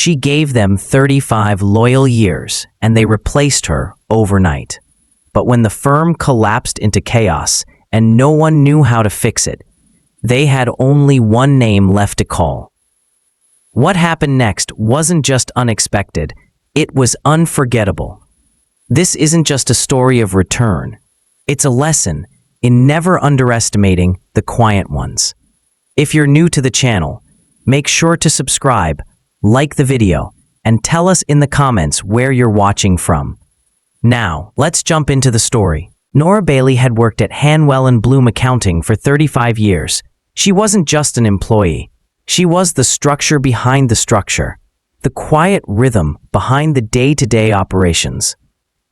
She gave them 35 loyal years, and they replaced her overnight. But when the firm collapsed into chaos and no one knew how to fix it, they had only one name left to call. What happened next wasn't just unexpected, it was unforgettable. This isn't just a story of return. It's a lesson in never underestimating the quiet ones. If you're new to the channel, make sure to subscribe, like the video, and tell us in the comments where you're watching from. Now, let's jump into the story. Nora Bailey had worked at Hanwell and Bloom Accounting for 35 years. She wasn't just an employee. She was the structure behind the structure, the quiet rhythm behind the day-to-day operations.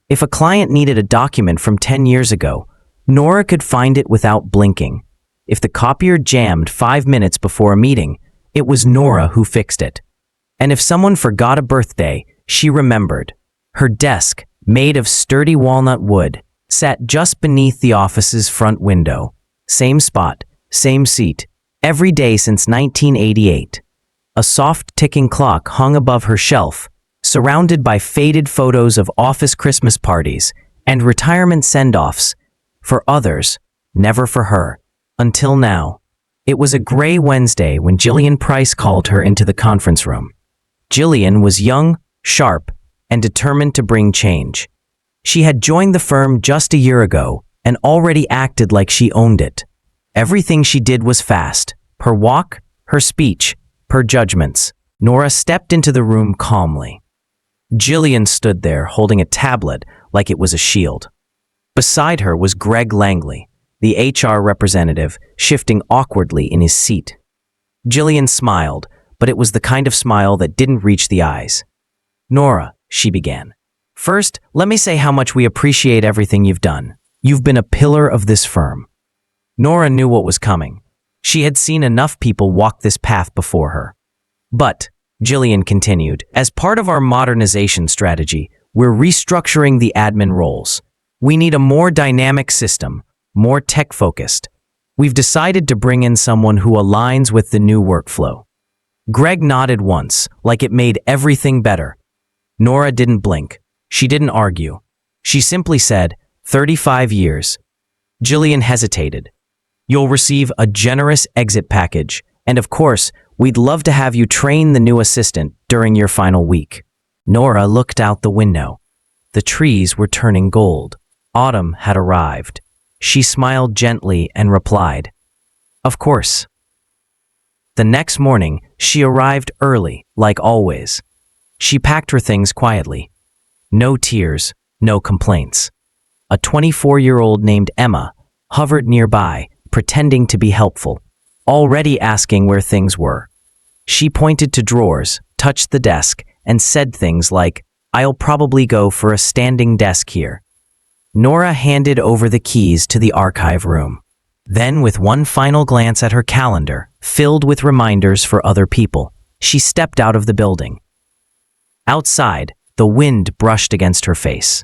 If a client needed a document from 10 years ago, Nora could find it without blinking. If the copier jammed 5 minutes before a meeting, it was Nora who fixed it. And if someone forgot a birthday, she remembered. Her desk, made of sturdy walnut wood, sat just beneath the office's front window. Same spot, same seat, every day since 1988. A soft ticking clock hung above her shelf, surrounded by faded photos of office Christmas parties and retirement send-offs. For others, never for her. Until now. It was a gray Wednesday when Jillian Price called her into the conference room. Jillian was young, sharp, and determined to bring change. She had joined the firm just a year ago and already acted like she owned it. Everything she did was fast. Her walk, her speech, her judgments. Nora stepped into the room calmly. Jillian stood there holding a tablet like it was a shield. Beside her was Greg Langley, the HR representative, shifting awkwardly in his seat. Jillian smiled, but it was the kind of smile that didn't reach the eyes. "Nora," she began. "First, let me say how much we appreciate everything you've done. You've been a pillar of this firm." Nora knew what was coming. She had seen enough people walk this path before her. "But," Jillian continued, "as part of our modernization strategy, we're restructuring the admin roles. We need a more dynamic system, more tech-focused. We've decided to bring in someone who aligns with the new workflow." Greg nodded once, like it made everything better. Nora didn't blink. She didn't argue. She simply said, 35 years. Jillian hesitated. "You'll receive a generous exit package, and of course, we'd love to have you train the new assistant during your final week." Nora looked out the window. The trees were turning gold. Autumn had arrived. She smiled gently and replied, "Of course." The next morning, she arrived early, like always. She packed her things quietly. No tears, no complaints. A 24-year-old named Emma hovered nearby, pretending to be helpful, already asking where things were. She pointed to drawers, touched the desk, and said things like, "I'll probably go for a standing desk here." Nora handed over the keys to the archive room. Then, with one final glance at her calendar, filled with reminders for other people, she stepped out of the building. Outside, the wind brushed against her face.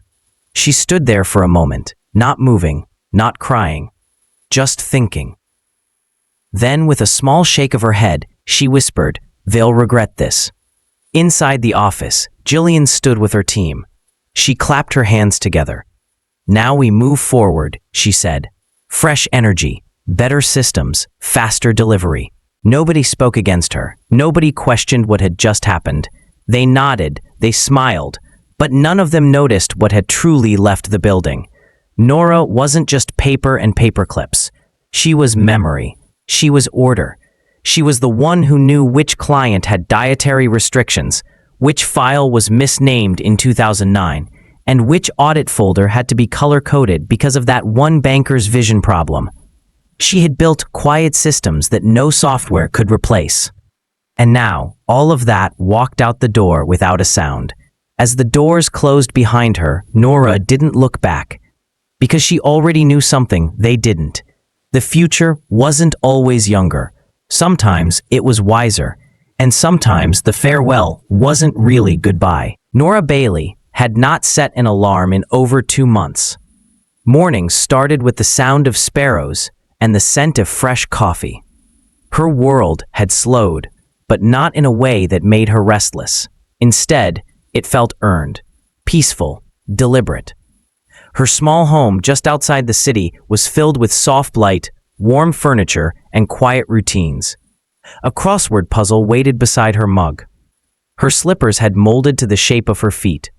She stood there for a moment, not moving, not crying, just thinking. Then, with a small shake of her head, she whispered, "They'll regret this." Inside the office, Jillian stood with her team. She clapped her hands together. "Now we move forward," she said. Fresh energy, better systems, faster delivery. Nobody spoke against her. Nobody questioned what had just happened. They nodded, they smiled, but none of them noticed what had truly left the building. Nora wasn't just paper and paper clips. She was memory. She was order. She was the one who knew which client had dietary restrictions, which file was misnamed in 2009, and which audit folder had to be color-coded because of that one banker's vision problem. She had built quiet systems that no software could replace. And now, all of that walked out the door without a sound. As the doors closed behind her, Nora didn't look back, because she already knew something they didn't. The future wasn't always younger. Sometimes it was wiser, and sometimes the farewell wasn't really goodbye. Nora Bailey had not set an alarm in over 2 months. Mornings started with the sound of sparrows and the scent of fresh coffee. Her world had slowed, but not in a way that made her restless. Instead, it felt earned, peaceful, deliberate. Her small home just outside the city was filled with soft light, warm furniture, and quiet routines. A crossword puzzle waited beside her mug. Her slippers had molded to the shape of her feet.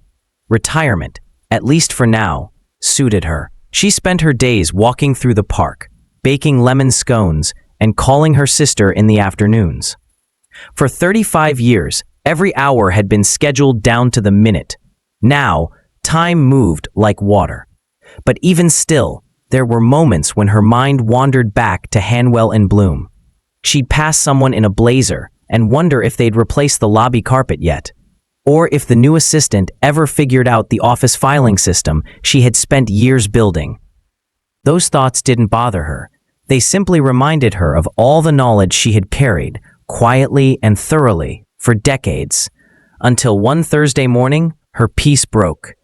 Retirement, at least for now, suited her. She spent her days walking through the park, baking lemon scones, and calling her sister in the afternoons. For 35 years, every hour had been scheduled down to the minute. Now, time moved like water. But even still, there were moments when her mind wandered back to Hanwell and Bloom. She'd pass someone in a blazer and wonder if they'd replaced the lobby carpet yet, or if the new assistant ever figured out the office filing system she had spent years building. Those thoughts didn't bother her. They simply reminded her of all the knowledge she had carried, quietly and thoroughly, for decades, until one Thursday morning, her peace broke.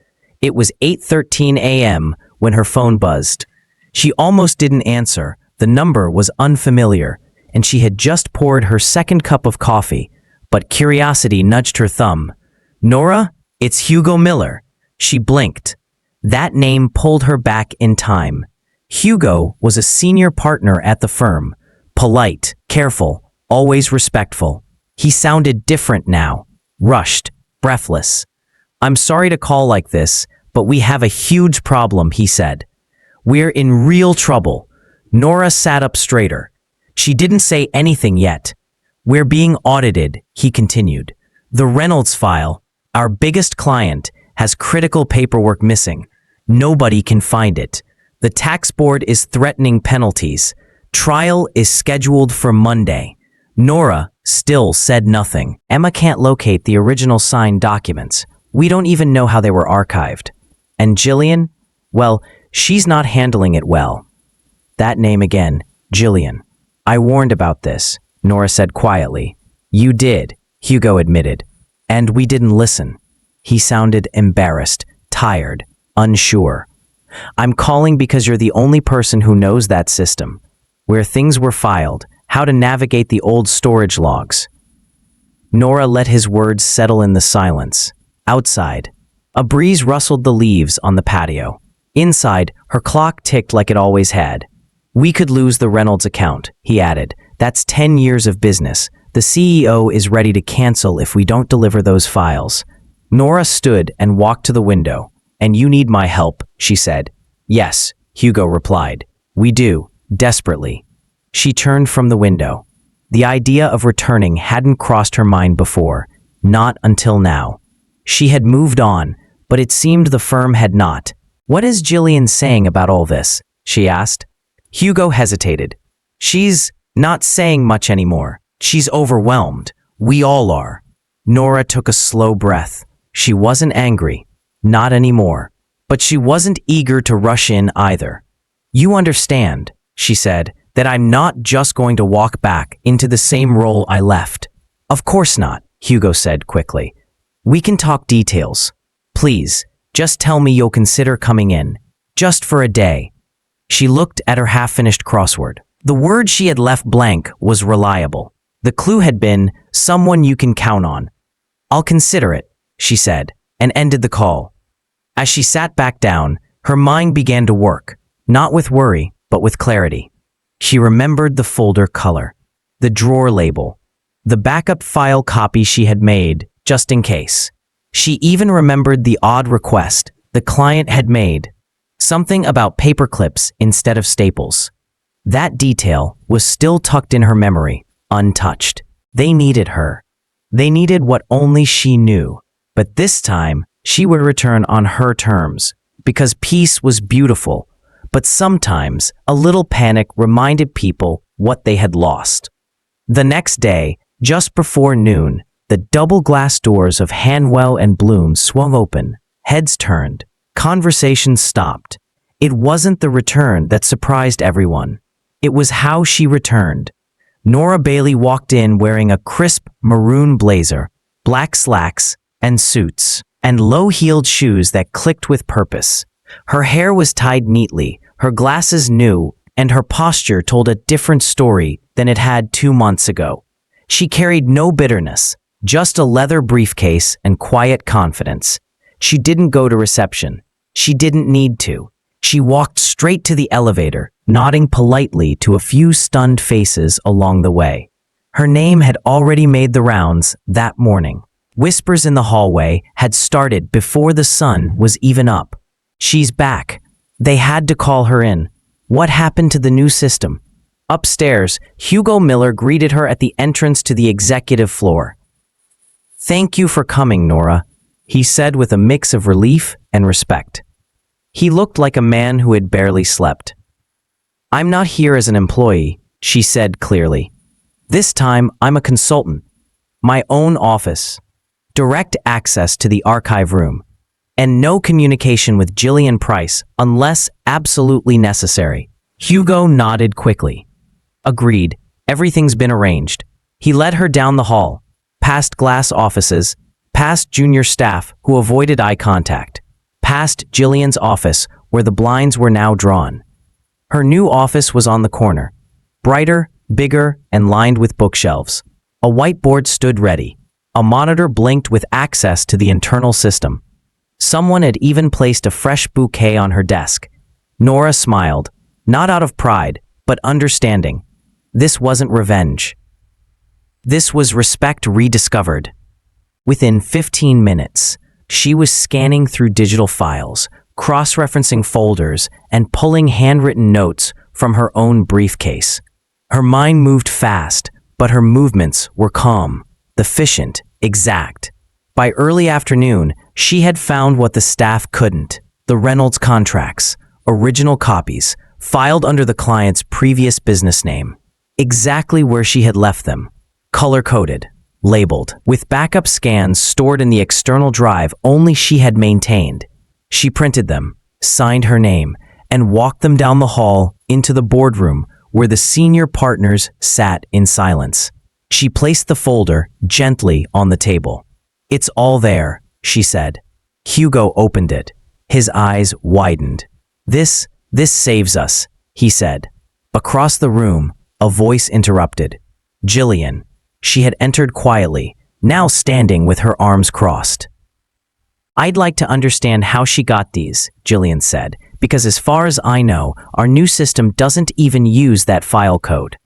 It was 8:13 a.m. when her phone buzzed. She almost didn't answer. The number was unfamiliar, and she had just poured her second cup of coffee, but curiosity nudged her thumb. "Nora, it's Hugo Miller." She blinked. That name pulled her back in time. Hugo was a senior partner at the firm, polite, careful, always respectful. He sounded different now, rushed, breathless. "I'm sorry to call like this, but we have a huge problem," he said. "We're in real trouble." Nora sat up straighter. She didn't say anything yet. "We're being audited," he continued. "The Reynolds file, our biggest client, has critical paperwork missing. Nobody can find it. The tax board is threatening penalties. Trial is scheduled for Monday." Nora still said nothing. "Emma can't locate the original signed documents. We don't even know how they were archived. And Jillian? Well, she's not handling it well." That name again, Jillian. "I warned about this," Nora said quietly. "You did," Hugo admitted. "And we didn't listen." He sounded embarrassed, tired, unsure. "I'm calling because you're the only person who knows that system, where things were filed, how to navigate the old storage logs." Nora let his words settle in the silence. Outside, a breeze rustled the leaves on the patio. Inside, her clock ticked like it always had. "We could lose the Reynolds account," he added. "That's 10 years of business. The CEO is ready to cancel if we don't deliver those files." Nora stood and walked to the window. "And you need my help," she said. "Yes," Hugo replied. "We do, desperately." She turned from the window. The idea of returning hadn't crossed her mind before, not until now. She had moved on, but it seemed the firm had not. "What is Jillian saying about all this?" she asked. Hugo hesitated. "She's not saying much anymore. She's overwhelmed. We all are." Nora took a slow breath. She wasn't angry. Not anymore. But she wasn't eager to rush in either. "You understand," she said, "that I'm not just going to walk back into the same role I left." "Of course not," Hugo said quickly. "We can talk details. Please, just tell me you'll consider coming in. Just for a day." She looked at her half-finished crossword. The word she had left blank was reliable. The clue had been someone you can count on. "I'll consider it," she said, and ended the call. As she sat back down, her mind began to work, not with worry, but with clarity. She remembered the folder color, the drawer label, the backup file copy she had made, just in case. She even remembered the odd request the client had made, something about paper clips instead of staples. That detail was still tucked in her memory, untouched. They needed her. They needed what only she knew. But this time, she would return on her terms, because peace was beautiful. But sometimes, a little panic reminded people what they had lost. The next day, just before noon, the double glass doors of Hanwell and Bloom swung open. Heads turned. Conversations stopped. It wasn't the return that surprised everyone. It was how she returned. Nora Bailey walked in wearing a crisp maroon blazer, black slacks, and suits, and low-heeled shoes that clicked with purpose. Her hair was tied neatly, her glasses new, and her posture told a different story than it had 2 months ago. She carried no bitterness, Just a leather briefcase and quiet confidence. She didn't go to reception. She didn't need to. She walked straight to the elevator, nodding politely to a few stunned faces along the way. Her name had already made the rounds that morning. Whispers in the hallway had started before the sun was even up. She's back. They had to call her in. What happened to the new system? Upstairs, Hugo Miller greeted her at the entrance to the executive floor. "Thank you for coming, Nora," he said with a mix of relief and respect. He looked like a man who had barely slept. "I'm not here as an employee," she said clearly. "This time, I'm a consultant. My own office. Direct access to the archive room. And no communication with Gillian Price unless absolutely necessary." Hugo nodded quickly. "Agreed. Everything's been arranged." He led her down the hall, past glass offices, past junior staff who avoided eye contact, past Gillian's office where the blinds were now drawn. Her new office was on the corner, brighter, bigger, and lined with bookshelves. A whiteboard stood ready. A monitor blinked with access to the internal system. Someone had even placed a fresh bouquet on her desk. Nora smiled, not out of pride, but understanding. This wasn't revenge. This was respect rediscovered. Within 15 minutes, she was scanning through digital files, cross-referencing folders, and pulling handwritten notes from her own briefcase. Her mind moved fast, but her movements were calm, efficient, exact. By early afternoon, she had found what the staff couldn't: the Reynolds contracts, original copies, filed under the client's previous business name, exactly where she had left them, color-coded, labeled, with backup scans stored in the external drive only she had maintained. She printed them, signed her name, and walked them down the hall into the boardroom where the senior partners sat in silence. She placed the folder gently on the table. "It's all there," she said. Hugo opened it. His eyes widened. This saves us," he said. Across the room, a voice interrupted. Gillian. She had entered quietly, now standing with her arms crossed. "I'd like to understand how she got these," Gillian said, "because as far as I know, our new system doesn't even use that file code."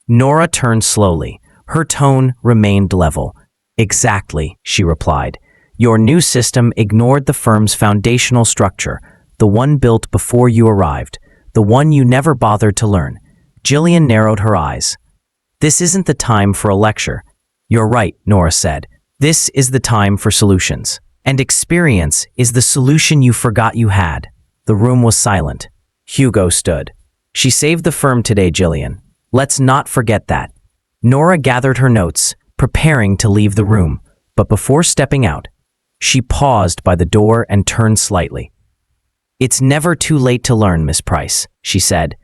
Nora turned slowly. Her tone remained level. "Exactly," she replied. "Your new system ignored the firm's foundational structure, the one built before you arrived, the one you never bothered to learn." Gillian narrowed her eyes. "This isn't the time for a lecture." "You're right," Nora said. "This is the time for solutions. And experience is the solution you forgot you had." The room was silent. Hugo stood. "She saved the firm today, Gillian. Let's not forget that." Nora gathered her notes, preparing to leave the room, but before stepping out, she paused by the door and turned slightly. "It's never too late to learn, Miss Price," she said.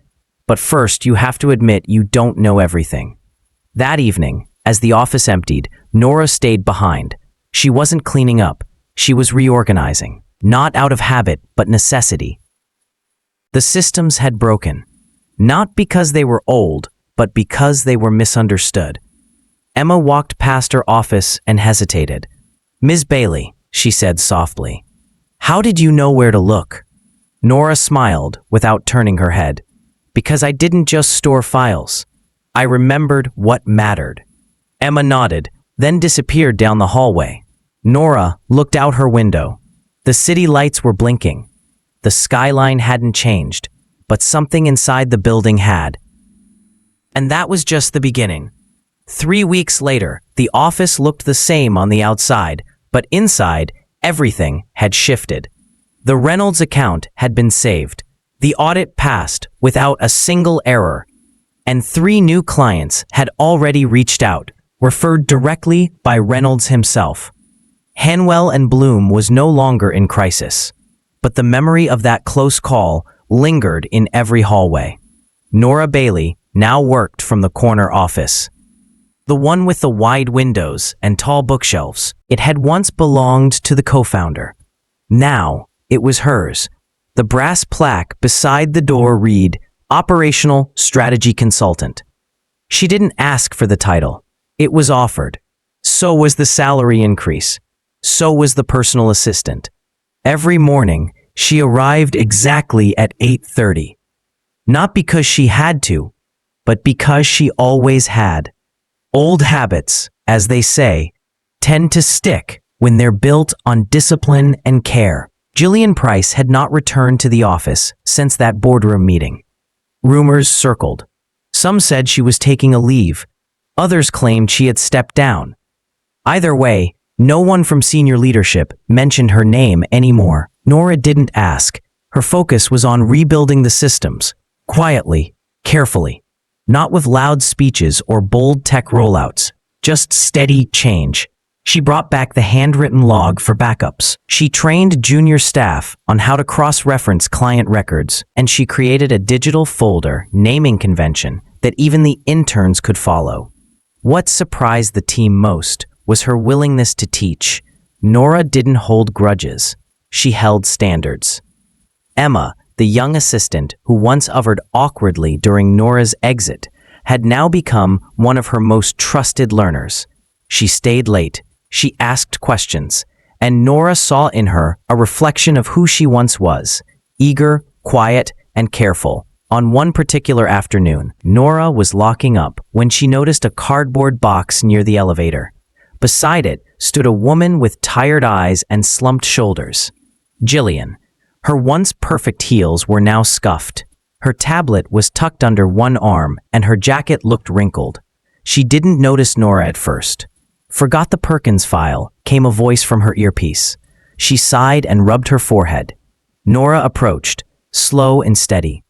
"But first you have to admit you don't know everything." That evening, as the office emptied, Nora stayed behind. She wasn't cleaning up. She was reorganizing, not out of habit, but necessity. The systems had broken, not because they were old, but because they were misunderstood. Emma walked past her office and hesitated. "Ms. Bailey," she said softly, "how did you know where to look?" Nora smiled without turning her head. "Because I didn't just store files. I remembered what mattered." Emma nodded, then disappeared down the hallway. Nora looked out her window. The city lights were blinking. The skyline hadn't changed, but something inside the building had. And that was just the beginning. 3 weeks later, the office looked the same on the outside, but inside, everything had shifted. The Reynolds account had been saved. The audit passed without a single error. And 3 new clients had already reached out, referred directly by Reynolds himself. Hanwell and Bloom was no longer in crisis, but the memory of that close call lingered in every hallway. Nora Bailey now worked from the corner office. The one with the wide windows and tall bookshelves. It had once belonged to the co-founder. Now, it was hers. The brass plaque beside the door read, Operational Strategy Consultant. She didn't ask for the title. It was offered. So was the salary increase. So was the personal assistant. Every morning, she arrived exactly at 8:30. Not because she had to, but because she always had. Old habits, as they say, tend to stick when they're built on discipline and care. Jillian Price had not returned to the office since that boardroom meeting. Rumors circled. Some said she was taking a leave. Others claimed she had stepped down. Either way, no one from senior leadership mentioned her name anymore. Nora didn't ask. Her focus was on rebuilding the systems, quietly, carefully. Not with loud speeches or bold tech rollouts, just steady change. She brought back the handwritten log for backups. She trained junior staff on how to cross-reference client records, and she created a digital folder naming convention that even the interns could follow. What surprised the team most was her willingness to teach. Nora didn't hold grudges. She held standards. Emma, the young assistant who once hovered awkwardly during Nora's exit, had now become one of her most trusted learners. She stayed late. She asked questions, and Nora saw in her a reflection of who she once was, eager, quiet, and careful. On one particular afternoon, Nora was locking up when she noticed a cardboard box near the elevator. Beside it stood a woman with tired eyes and slumped shoulders. Jillian. Her once perfect heels were now scuffed. Her tablet was tucked under one arm, and her jacket looked wrinkled. She didn't notice Nora at first. "Forgot the Perkins file," came a voice from her earpiece. She sighed and rubbed her forehead. Nora approached, slow and steady.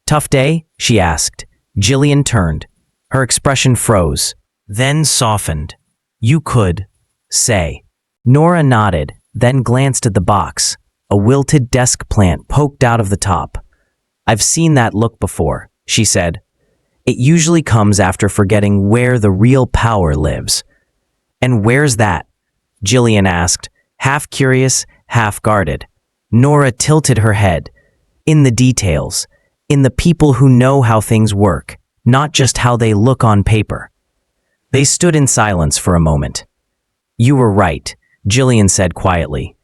"Tough day?" she asked. Jillian turned. Her expression froze, then softened. "You could say." Nora nodded, then glanced at the box. A wilted desk plant poked out of the top. "I've seen that look before," she said. "It usually comes after forgetting where the real power lives." "And where's that?" Jillian asked, half curious, half guarded. Nora tilted her head. "In the details. In the people who know how things work, not just how they look on paper." They stood in silence for a moment. "You were right," Jillian said quietly.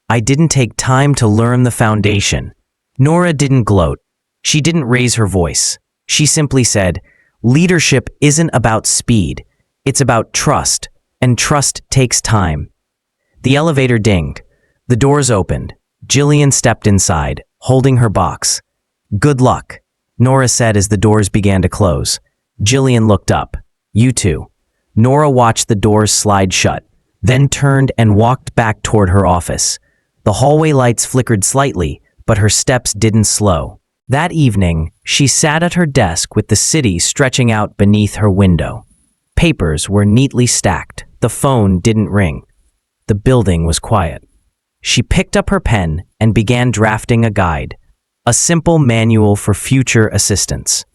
"I didn't take time to learn the foundation." Nora didn't gloat. She didn't raise her voice. She simply said, "Leadership isn't about speed. It's about trust, and trust takes time." The elevator dinged. The doors opened. Jillian stepped inside, holding her box. "Good luck," Nora said as the doors began to close. Jillian looked up. "You too." Nora watched the doors slide shut, then turned and walked back toward her office. The hallway lights flickered slightly, but her steps didn't slow. That evening, she sat at her desk with the city stretching out beneath her window. Papers were neatly stacked. The phone didn't ring. The building was quiet. She picked up her pen and began drafting a guide, a simple manual for future assistants.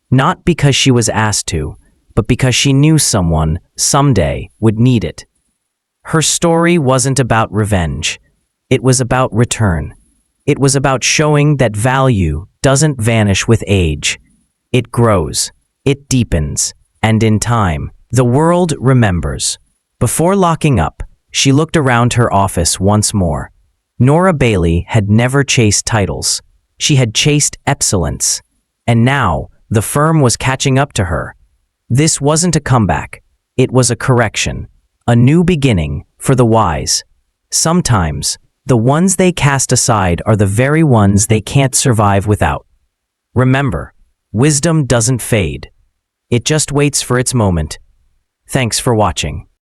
Not because she was asked to, but because she knew someone, someday, would need it. Her story wasn't about revenge. It was about return. It was about showing that value doesn't vanish with age. It grows, it deepens, and in time, the world remembers. Before locking up, she looked around her office once more. Nora Bailey had never chased titles. She had chased excellence. And now, the firm was catching up to her. This wasn't a comeback. It was a correction. A new beginning for the wise. Sometimes, the ones they cast aside are the very ones they can't survive without. Remember, wisdom doesn't fade. It just waits for its moment. Thanks for watching.